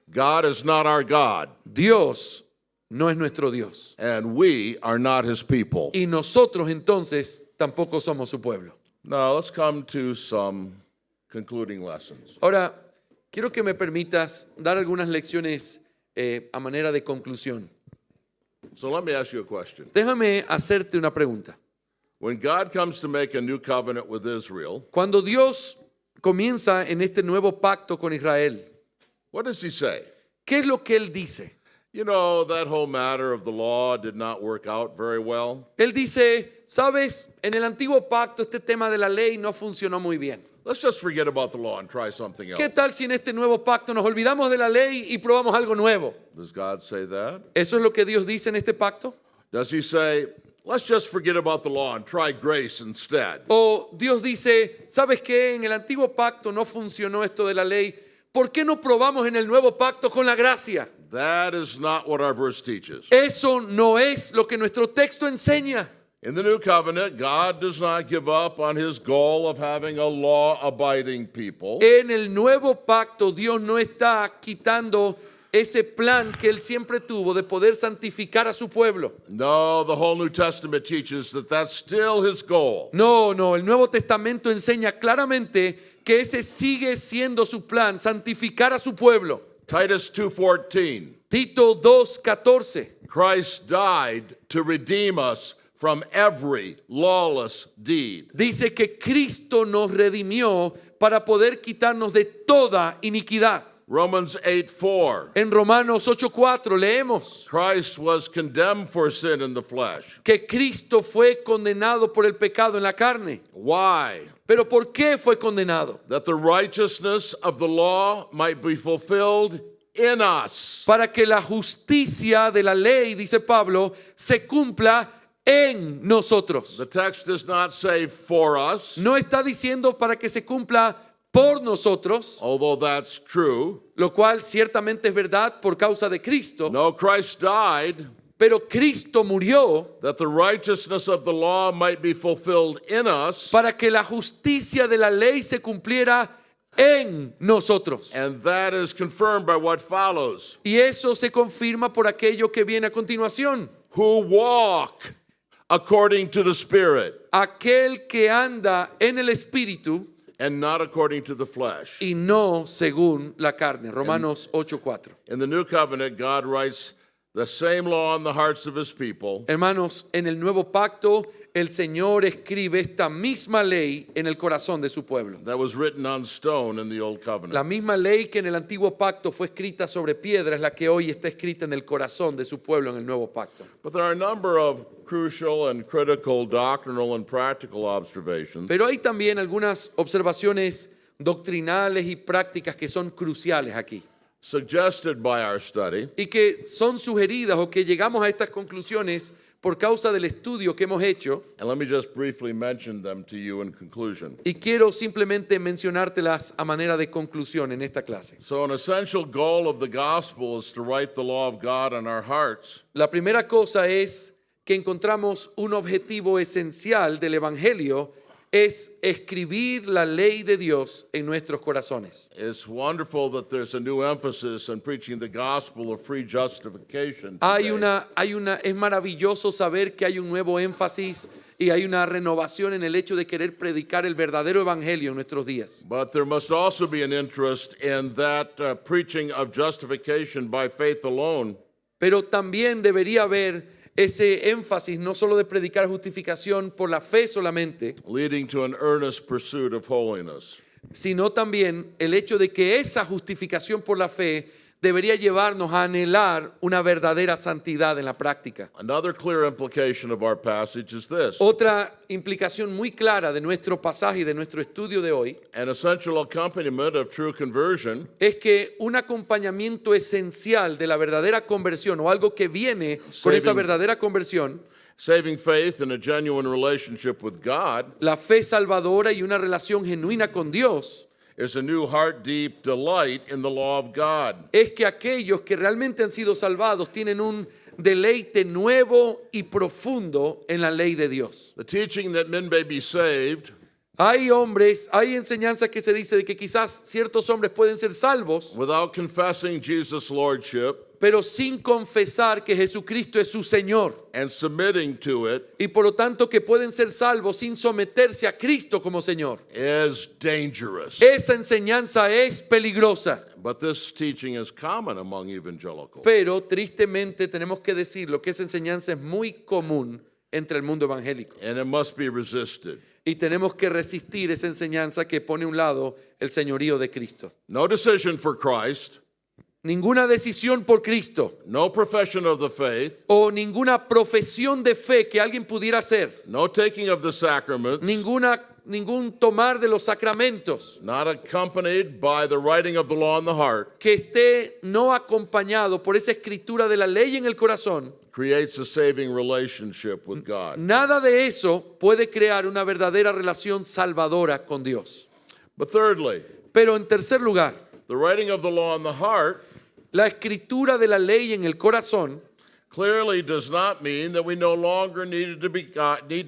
God is not our God, Dios no es nuestro Dios. and we are not His people. Y nosotros entonces tampoco somos su pueblo. Now let's come to some concluding lessons. Ahora, quiero que me permitas dar algunas lecciones a manera de conclusión. So let me ask you a question. Déjame hacerte una pregunta. When God comes to make a new covenant with Israel, Cuando Dios comienza en este nuevo pacto con Israel, what does He say? ¿qué es lo que Él dice? You know, that whole matter of the law did not work out very well. Él dice, sabes, en el antiguo pacto este tema de la ley no funcionó muy bien. Let's just forget about the law and try something else. ¿Qué tal si en este nuevo pacto nos olvidamos de la ley y probamos algo nuevo? Does God say that? ¿Eso es lo que Dios dice en este pacto? Does He say, let's just forget about the law and try grace instead? ¿O Dios dice, sabes qué, en el antiguo pacto no funcionó esto de la ley, ¿por qué no probamos en el nuevo pacto con la gracia? That is not what our verse teaches. Eso no es lo que nuestro texto enseña. In the new covenant, God does not give up on His goal of having a law-abiding people. En el nuevo pacto Dios no está quitando ese plan que Él siempre tuvo de poder santificar a su pueblo. No, the whole New Testament teaches that that's still His goal. No, el Nuevo Testamento enseña claramente que ese sigue siendo su plan, santificar a su pueblo. Titus 2:14. Tito 2:14. Christ died to redeem us from every lawless deed. Dice que Cristo nos redimió para poder quitarnos de toda iniquidad. Romans 8:4. En Romanos 8:4 leemos Christ was condemned for sin in the flesh. que Cristo fue condenado por el pecado en la carne. Why? ¿Pero por qué fue condenado? That the righteousness of the law might be fulfilled in us. Para que la justicia de la ley, dice Pablo, se cumpla en nosotros. The text does not say for us, No está diciendo para que se cumpla por nosotros, although that's true. lo cual ciertamente es verdad por causa de Cristo, No, Christ died pero Cristo murió that the righteousness of the law might be fulfilled in us para que la justicia de la ley se cumpliera en nosotros. And that is confirmed by what follows. Y eso se confirma por aquello que viene a continuación. Who walk according to the Spirit Aquel que anda en el Espíritu and not according to the flesh. y no según la carne. Romanos 8:4. In the new covenant, God writes the same law on the hearts of his people Hermanos, en el nuevo pacto, el Señor escribe esta misma ley en el corazón de su pueblo. that was written on stone in the old La covenant. misma ley que en el antiguo pacto fue escrita sobre piedra es la que hoy está escrita en el corazón de su pueblo en el nuevo pacto. But there are a number of crucial and critical doctrinal and practical observations Pero hay también algunas observaciones doctrinales y prácticas que son cruciales aquí suggested by our study y que son sugeridas o que llegamos a estas conclusiones por causa del estudio que hemos hecho, and let me just briefly mention them to you in conclusion. y quiero simplemente mencionártelas a manera de conclusión en esta clase. So an essential goal of the gospel is to write the law of God on our hearts. La primera cosa es que encontramos un objetivo esencial del Evangelio, es escribir la ley de Dios en nuestros corazones. It's wonderful that there's a new emphasis on preaching the gospel of free justification Es maravilloso saber que hay un nuevo énfasis y hay una renovación en el hecho de querer predicar el verdadero evangelio en nuestros días. But there must also be an interest in that preaching of justification by faith alone Pero también debería haber ese énfasis no solo de predicar justificación por la fe solamente, leading to an earnest pursuit of holiness. sino también el hecho de que esa justificación por la fe debería llevarnos a anhelar una verdadera santidad en la práctica. Another clear implication of our passage is this. Otra implicación muy clara de nuestro pasaje y de nuestro estudio de hoy An essential accompaniment of true conversion es que un acompañamiento esencial de la verdadera conversión o algo que viene con esa verdadera conversión, saving faith and a genuine relationship with God la fe salvadora y una relación genuina con Dios, is a new heart deep delight in the law of God. es que aquellos que realmente han sido salvados tienen un deleite nuevo y profundo en la ley de Dios. The teaching that men may be saved Hay enseñanzas que se dice de que quizás ciertos hombres pueden ser salvos, without confessing Jesus' lordship pero sin confesar que Jesucristo es su Señor. and submitting to it Y por lo tanto que pueden ser salvos sin someterse a Cristo como Señor. is dangerous. Esa enseñanza es peligrosa. But this teaching is common among evangelicals. Pero tristemente tenemos que decirlo que esa enseñanza es muy común entre el mundo evangélico. And it must be resisted. Y tenemos que resistir esa enseñanza que pone a un lado el señorío de Cristo. No decision for Christ, Ninguna decisión por Cristo no profession of the faith, o ninguna profesión de fe que alguien pudiera hacer, no taking of the sacraments, ningún tomar de los sacramentos not accompanied by the writing of the law in the heart, que esté no acompañado por esa escritura de la ley en el corazón, creates a saving relationship with God. nada de eso puede crear una verdadera relación salvadora con Dios. But thirdly, Pero en tercer lugar, the writing of the law in the heart la escritura de la ley en el corazón clearly does not mean that we no longer need to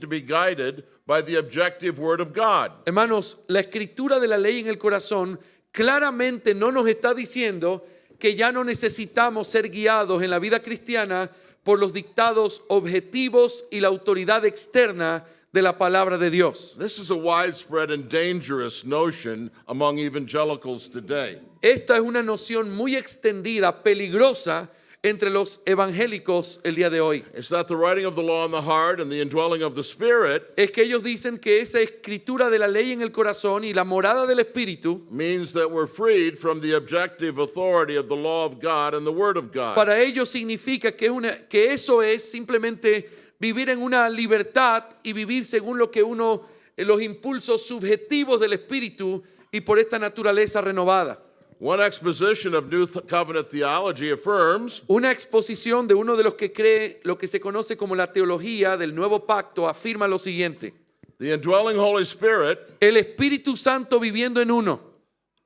be guided by the objective word of God. Hermanos, la escritura de la ley en el corazón claramente no nos está diciendo que ya no necesitamos ser guiados en la vida cristiana por los dictados objetivos y la autoridad externa de la palabra de Dios. This is a widespread and dangerous notion among evangelicals today. Esta es una noción muy extendida, peligrosa entre los evangélicos el día de hoy. It's that the writing of the law in the heart and the indwelling of the Spirit Es que ellos dicen que esa escritura de la ley en el corazón y la morada del Espíritu, means that we're freed from the objective authority of the law of God and the Word of God. para ellos significa que eso es simplemente vivir en una libertad y vivir según los impulsos subjetivos del Espíritu y por esta naturaleza renovada. One exposition of New Covenant theology affirms Una exposición de uno de los que cree lo que se conoce como la teología del nuevo pacto afirma lo siguiente: the indwelling Holy Spirit, el Espíritu Santo viviendo en uno,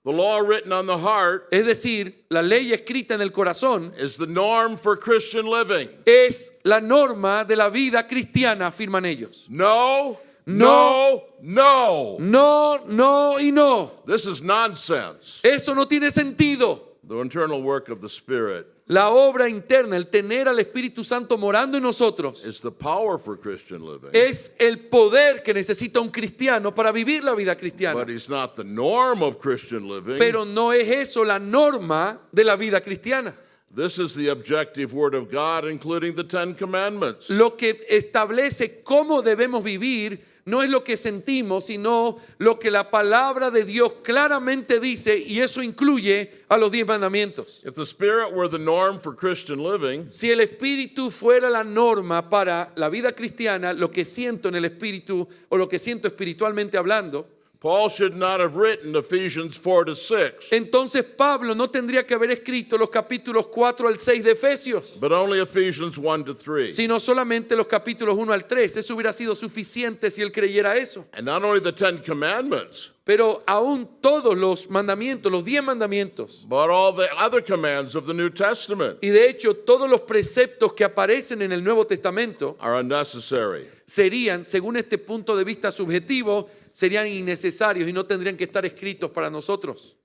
the law written on the heart, es decir, la ley escrita en el corazón, is the norm for Christian living. es la norma de la vida cristiana, afirman ellos. No no, no. no, no y no. This is nonsense. Eso no tiene sentido. The internal work of the Spirit La obra interna, el tener al Espíritu Santo morando en nosotros, is the power for Christian living. es el poder que necesita un cristiano para vivir la vida cristiana. But it's not the norm of Christian living. Pero no es eso la norma de la vida cristiana. This is the objective word of God, including the Ten Commandments. Lo que establece cómo debemos vivir no es lo que sentimos, sino lo que la palabra de Dios claramente dice, y eso incluye a los 10 mandamientos. If the Spirit were the norm for Christian living, Si el Espíritu fuera la norma para la vida cristiana, lo que siento en el Espíritu o lo que siento espiritualmente hablando, Paul should not have written Ephesians 4-6, entonces Pablo no tendría que haber escrito los capítulos 4 al 6 de Efesios, but only Ephesians 1-3. sino solamente los capítulos 1 al 3. Eso hubiera sido suficiente si él creyera eso. And not only the Ten Commandments, Pero aún todos los mandamientos, los 10 mandamientos, but all the other commands of the New Testament y de hecho todos los preceptos que aparecen en el Nuevo Testamento are unnecessary. serían, según este punto de vista subjetivo, serían innecesarios y no tendrían que estar escritos para nosotros.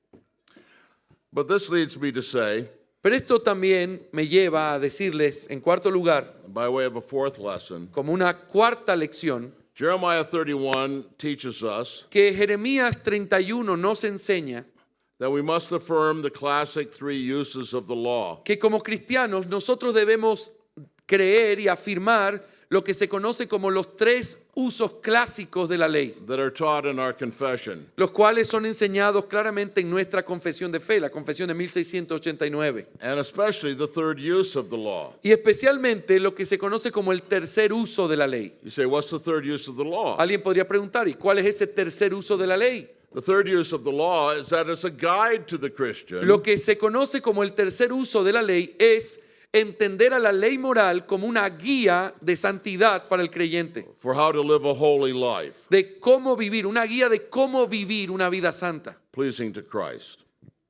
But this leads me to say, Pero esto también me lleva a decirles, en cuarto lugar, by way of a fourth lesson, como una cuarta lección, Jeremiah 31 teaches us que Jeremías 31 nos enseña that we must affirm the classic three uses of the law. que como cristianos nosotros debemos creer y afirmar lo que se conoce como los 3 usos clásicos de la ley, That are taught in our confession. los cuales son enseñados claramente en nuestra confesión de fe, la confesión de 1689. And especially the third use of the law. Y especialmente lo que se conoce como el tercer uso de la ley. You say, what's the third use of the law? Alguien podría preguntar, ¿y cuál es ese tercer uso de la ley? The third use of the law is that it's a guide to the Christian Lo que se conoce como el tercer uso de la ley es entender a la ley moral como una guía de santidad para el creyente, for how to live a holy life, de cómo vivir, una guía de cómo vivir una vida santa, pleasing to Christ.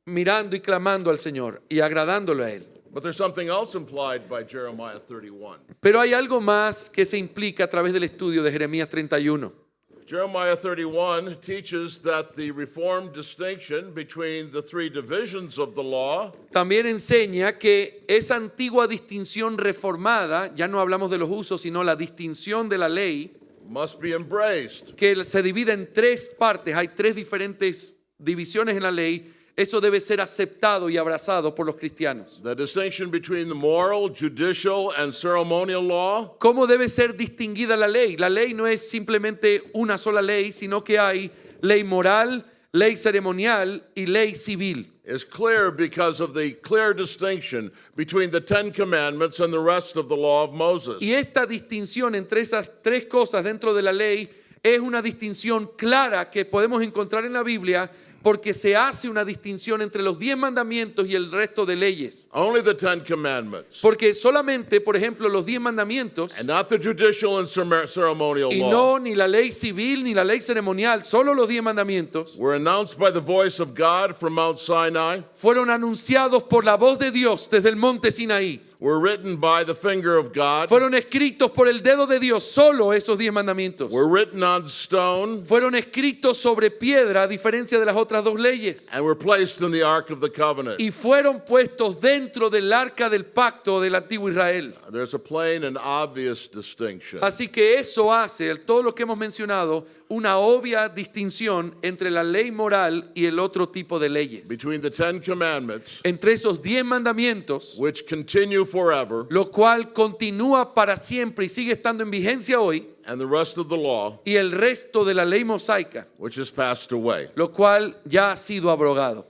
mirando y clamando al Señor y agradándolo a Él. But there's something else implied by Jeremiah 31. Pero hay algo más que se implica a través del estudio de Jeremías 31. Jeremiah 31 teaches that the reformed distinction between the three divisions of the law También enseña que esa antigua distinción reformada, ya no hablamos de los usos, sino la distinción de la ley, must be embraced. que se divide en 3 partes, hay 3 diferentes divisiones en la ley, eso debe ser aceptado y abrazado por los cristianos. The distinction between the moral, judicial, and ceremonial law ¿Cómo debe ser distinguida la ley? La ley no es simplemente una sola ley, sino que hay ley moral, ley ceremonial y ley civil. is clear because of the clear distinction between the Ten Commandments and the rest of the law of Moses. Y esta distinción entre esas 3 cosas dentro de la ley es una distinción clara que podemos encontrar en la Biblia, porque se hace una distinción entre los 10 mandamientos y el resto de leyes. Only the Ten Commandments, Porque solamente, por ejemplo, los 10 mandamientos, and not the judicial and ceremonial y law, no ni la ley civil ni la ley ceremonial, solo los 10 mandamientos, were announced by the voice of God from Mount Sinai, fueron anunciados por la voz de Dios desde el monte Sinaí. were written by the finger of God, Fueron escritos por el dedo de Dios, solo esos 10 mandamientos. were written on stone, Fueron escritos sobre piedra, a diferencia de las otras 2 leyes. and were placed in the Ark of the Covenant. Y fueron puestos dentro del arca del pacto del antiguo Israel. There's a plain and obvious distinction Así que eso hace, todo lo que hemos mencionado, una obvia distinción entre la ley moral y el otro tipo de leyes. between the Ten Commandments, Entre esos 10 mandamientos, which continue forever, lo cual continúa para siempre y sigue estando en vigencia hoy, and the rest of the law, y el resto de la ley mosaica, which has passed away. lo cual ya ha sido abrogado.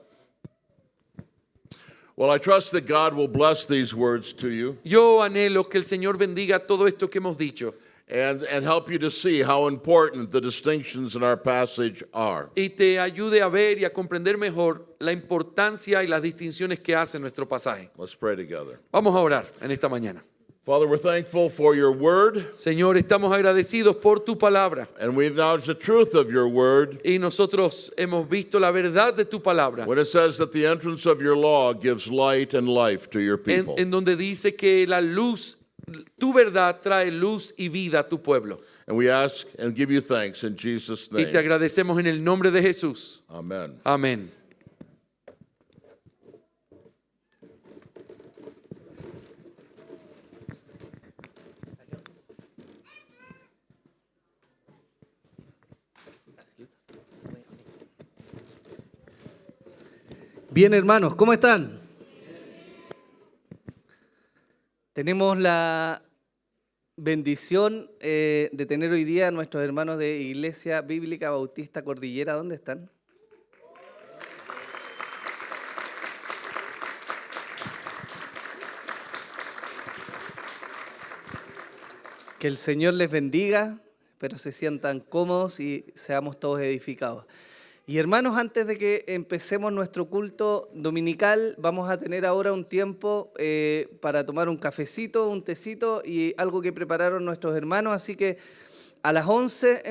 Well, I trust that God will bless these words to you Yo anhelo que el Señor bendiga todo esto que hemos dicho and help you to see how important the distinctions in our passage are. y te ayude a ver y a comprender mejor la importancia y las distinciones que hace nuestro pasaje. Let's pray together. Vamos a orar en esta mañana. Father, we're thankful for your word, Señor, estamos agradecidos por tu palabra and we acknowledge the truth of your word y nosotros hemos visto la verdad de tu palabra, when it says that the entrance of your law gives light and life to your people. en donde dice que la luz, tu verdad trae luz y vida a tu pueblo. And we ask and give you thanks in Jesus' Y te name. agradecemos en el nombre de Jesús. Amen. Amén. Bien, hermanos, ¿cómo están? Tenemos la bendición de tener hoy día a nuestros hermanos de Iglesia Bíblica Bautista Cordillera. ¿Dónde están? Que el Señor les bendiga, pero se sientan cómodos y seamos todos edificados. Y hermanos, antes de que empecemos nuestro culto dominical, vamos a tener ahora un tiempo para tomar un cafecito, un tecito y algo que prepararon nuestros hermanos. Así que a las 11